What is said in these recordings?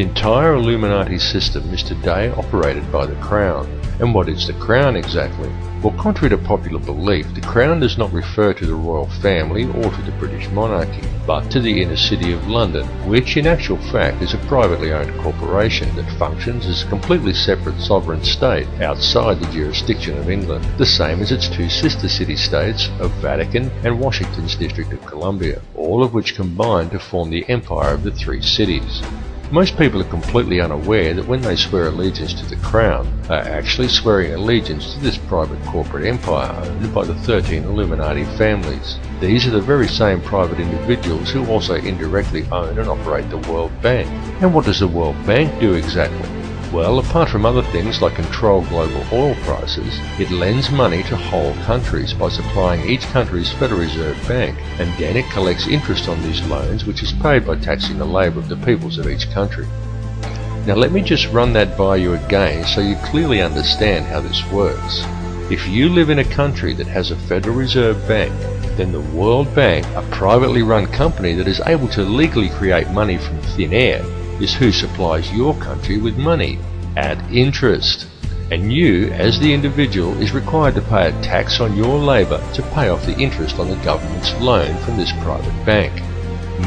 The entire Illuminati system is today operated by the Crown. And what is the Crown exactly? Well, contrary to popular belief, the Crown does not refer to the royal family or to the British monarchy, but to the inner city of London, which in actual fact is a privately owned corporation that functions as a completely separate sovereign state outside the jurisdiction of England, the same as its two sister city-states of Vatican and Washington's District of Columbia, all of which combine to form the empire of the three cities. Most people are completely unaware that when they swear allegiance to the Crown, they are actually swearing allegiance to this private corporate empire owned by the 13 Illuminati families. These are the very same private individuals who also indirectly own and operate the World Bank. And what does the World Bank do exactly? Well, apart from other things like control global oil prices, it lends money to whole countries by supplying each country's Federal Reserve Bank, and then it collects interest on these loans, which is paid by taxing the labour of the peoples of each country. Now let me just run that by you again so you clearly understand how this works. If you live in a country that has a Federal Reserve Bank, then the World Bank, a privately run company that is able to legally create money from thin air, is who supplies your country with money at interest. And you, as the individual, is required to pay a tax on your labour to pay off the interest on the government's loan from this private bank.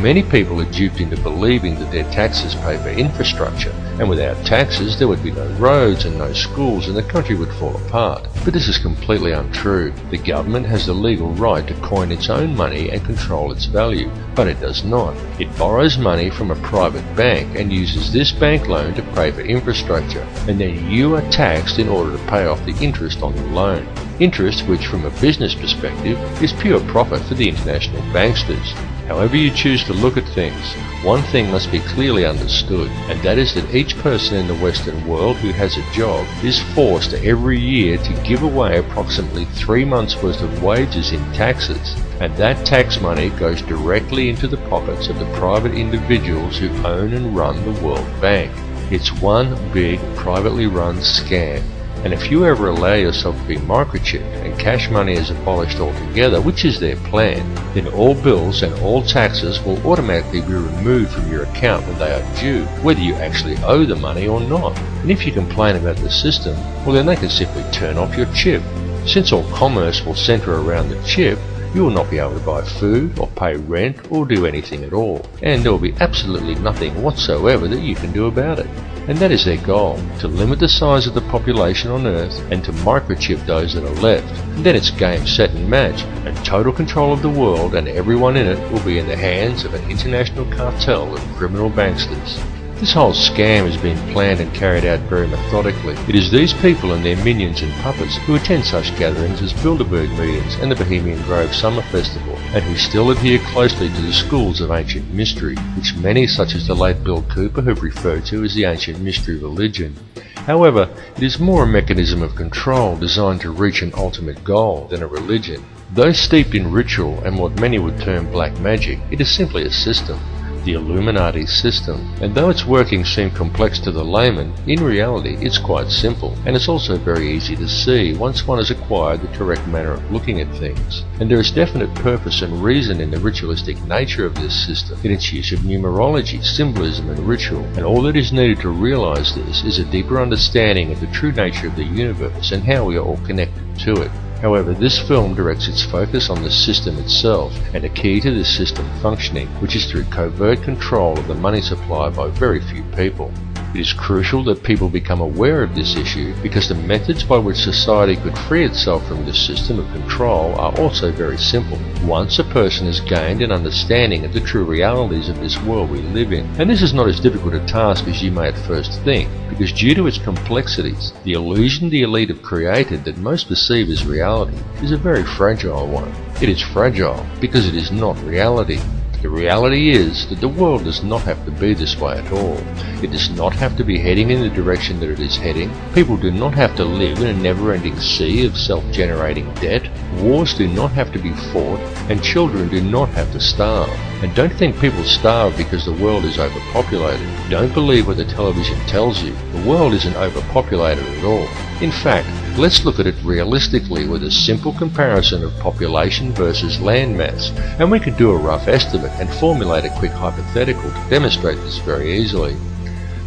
Many people are duped into believing that their taxes pay for infrastructure, and without taxes there would be no roads and no schools and the country would fall apart. But this is completely untrue. The government has the legal right to coin its own money and control its value, but it does not. It borrows money from a private bank and uses this bank loan to pay for infrastructure, and then you are taxed in order to pay off the interest on the loan. Interest which, from a business perspective, is pure profit for the international banksters. However you choose to look at things, one thing must be clearly understood, and that is that each person in the Western world who has a job is forced every year to give away approximately 3 months' worth of wages in taxes, and that tax money goes directly into the pockets of the private individuals who own and run the World Bank. It's one big privately run scam. And if you ever allow yourself to be microchipped and cash money is abolished altogether, which is their plan, then all bills and all taxes will automatically be removed from your account when they are due, whether you actually owe the money or not. And if you complain about the system, well then they can simply turn off your chip. Since all commerce will centre around the chip, you will not be able to buy food or pay rent or do anything at all, and there will be absolutely nothing whatsoever that you can do about it. And that is their goal, to limit the size of the population on Earth and to microchip those that are left. And then it's game, set and match, and total control of the world and everyone in it will be in the hands of an international cartel of criminal banksters. This whole scam has been planned and carried out very methodically. It is these people and their minions and puppets who attend such gatherings as Bilderberg meetings and the Bohemian Grove Summer Festival, and who still adhere closely to the schools of ancient mystery, which many such as the late Bill Cooper have referred to as the ancient mystery religion. However, it is more a mechanism of control designed to reach an ultimate goal than a religion. Though steeped in ritual and what many would term black magic, it is simply a system. The Illuminati system, and though its workings seem complex to the layman, in reality it's quite simple, and it's also very easy to see once one has acquired the correct manner of looking at things. And there is definite purpose and reason in the ritualistic nature of this system, in its use of numerology, symbolism and ritual, and all that is needed to realize this is a deeper understanding of the true nature of the universe and how we are all connected to it. However, this film directs its focus on the system itself, and a key to this system functioning, which is through covert control of the money supply by very few people. It is crucial that people become aware of this issue because the methods by which society could free itself from this system of control are also very simple. Once a person has gained an understanding of the true realities of this world we live in, and this is not as difficult a task as you may at first think, because due to its complexities, the illusion the elite have created that most perceive as reality is a very fragile one. It is fragile because it is not reality. The reality is that the world does not have to be this way at all. It does not have to be heading in the direction that it is heading. People do not have to live in a never-ending sea of self-generating debt. Wars do not have to be fought, and children do not have to starve. And don't think people starve because the world is overpopulated. Don't believe what the television tells you. The world isn't overpopulated at all. In fact, let's look at it realistically with a simple comparison of population versus land mass, and we could do a rough estimate and formulate a quick hypothetical to demonstrate this very easily.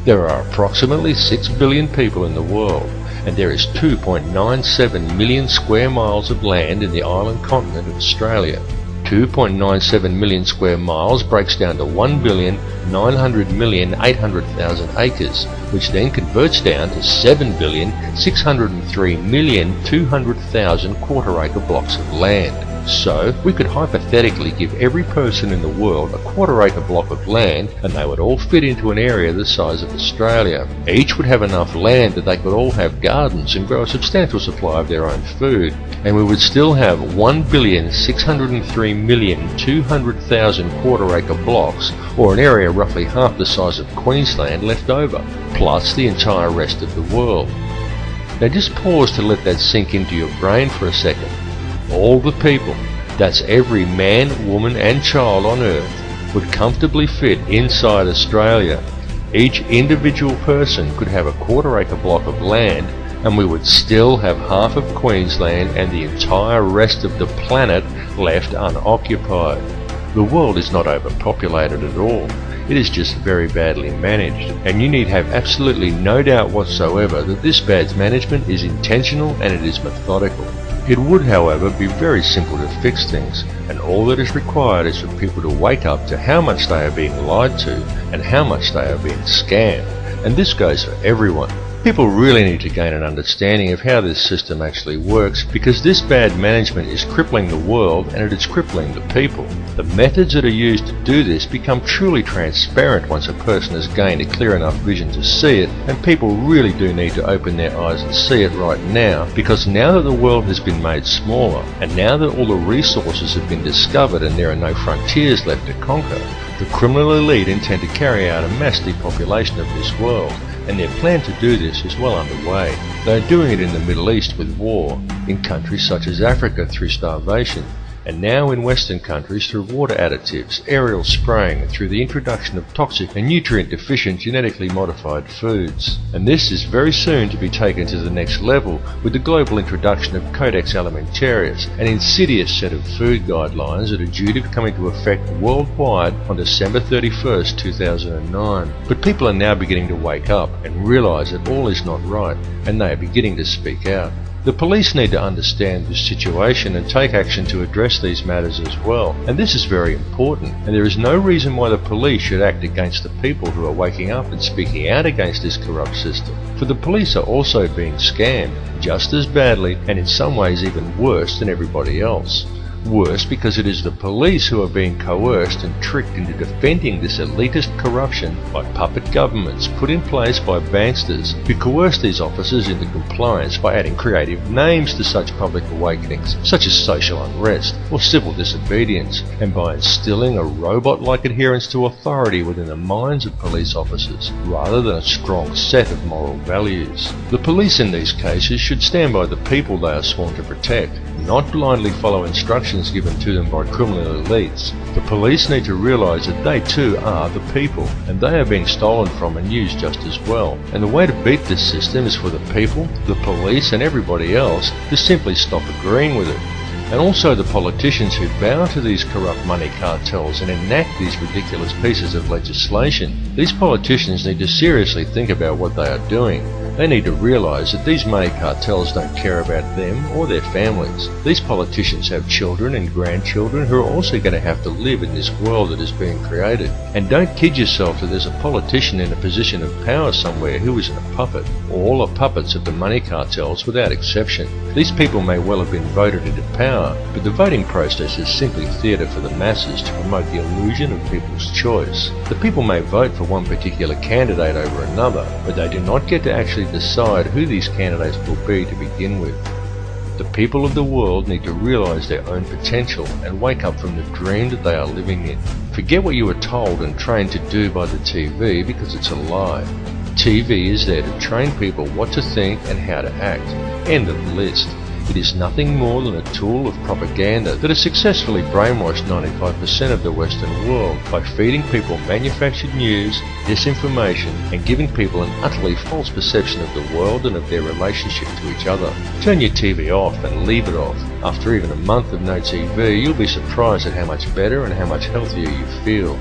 There are approximately 6 billion people in the world, and there is 2.97 million square miles of land in the island continent of Australia. 2.97 million square miles breaks down to 1,900,800,000 acres, which then converts down to 7,603,200,000 quarter-acre blocks of land. So, we could hypothetically give every person in the world a quarter-acre block of land, and they would all fit into an area the size of Australia. Each would have enough land that they could all have gardens and grow a substantial supply of their own food, and we would still have 1,603,200,000 quarter-acre blocks, or an area roughly half the size of Queensland, left over, plus the entire rest of the world. Now just pause to let that sink into your brain for a second. All the people, that's every man, woman and child on Earth, would comfortably fit inside Australia. Each individual person could have a quarter-acre block of land, and we would still have half of Queensland and the entire rest of the planet left unoccupied. The world is not overpopulated at all. It is just very badly managed, and you need have absolutely no doubt whatsoever that this bad management is intentional and it is methodical. It would, however, be very simple to fix things, and all that is required is for people to wake up to how much they are being lied to and how much they are being scammed. And this goes for everyone. People really need to gain an understanding of how this system actually works, because this bad management is crippling the world and it is crippling the people. The methods that are used to do this become truly transparent once a person has gained a clear enough vision to see it, and people really do need to open their eyes and see it right now, because now that the world has been made smaller, and now that all the resources have been discovered and there are no frontiers left to conquer, the criminal elite intend to carry out a mass depopulation of this world, and their plan to do this is well underway. They are doing it in the Middle East with war, in countries such as Africa through starvation, and now in Western countries through water additives, aerial spraying, and through the introduction of toxic and nutrient-deficient genetically modified foods. And this is very soon to be taken to the next level with the global introduction of Codex Alimentarius, an insidious set of food guidelines that are due to come into effect worldwide on December 31st, 2009. But people are now beginning to wake up and realise that all is not right, and they are beginning to speak out. The police need to understand this situation and take action to address these matters as well, and this is very important, and there is no reason why the police should act against the people who are waking up and speaking out against this corrupt system, for the police are also being scammed just as badly and in some ways even worse than everybody else. Worse because it is the police who are being coerced and tricked into defending this elitist corruption by puppet governments put in place by banksters who coerce these officers into compliance by adding creative names to such public awakenings, such as social unrest or civil disobedience, and by instilling a robot-like adherence to authority within the minds of police officers, rather than a strong set of moral values. The police in these cases should stand by the people they are sworn to protect, not blindly follow instructions given to them by criminal elites. The police need to realise that they too are the people, and they are being stolen from and used just as well. And the way to beat this system is for the people, the police and everybody else to simply stop agreeing with it. And also the politicians who bow to these corrupt money cartels and enact these ridiculous pieces of legislation. These politicians need to seriously think about what they are doing. They need to realise that these money cartels don't care about them or their families. These politicians have children and grandchildren who are also going to have to live in this world that is being created. And don't kid yourself that there's a politician in a position of power somewhere who isn't a puppet. All are puppets of the money cartels without exception. These people may well have been voted into power, but the voting process is simply theatre for the masses to promote the illusion of people's choice. The people may vote for one particular candidate over another, but they do not get to actually decide who these candidates will be to begin with. The people of the world need to realise their own potential and wake up from the dream that they are living in. Forget what you were told and trained to do by the TV, because it's a lie. TV is there to train people what to think and how to act. End of list. It is nothing more than a tool of propaganda that has successfully brainwashed 95% of the Western world by feeding people manufactured news, disinformation, and giving people an utterly false perception of the world and of their relationship to each other. Turn your TV off and leave it off. After even a month of no TV, you'll be surprised at how much better and how much healthier you feel.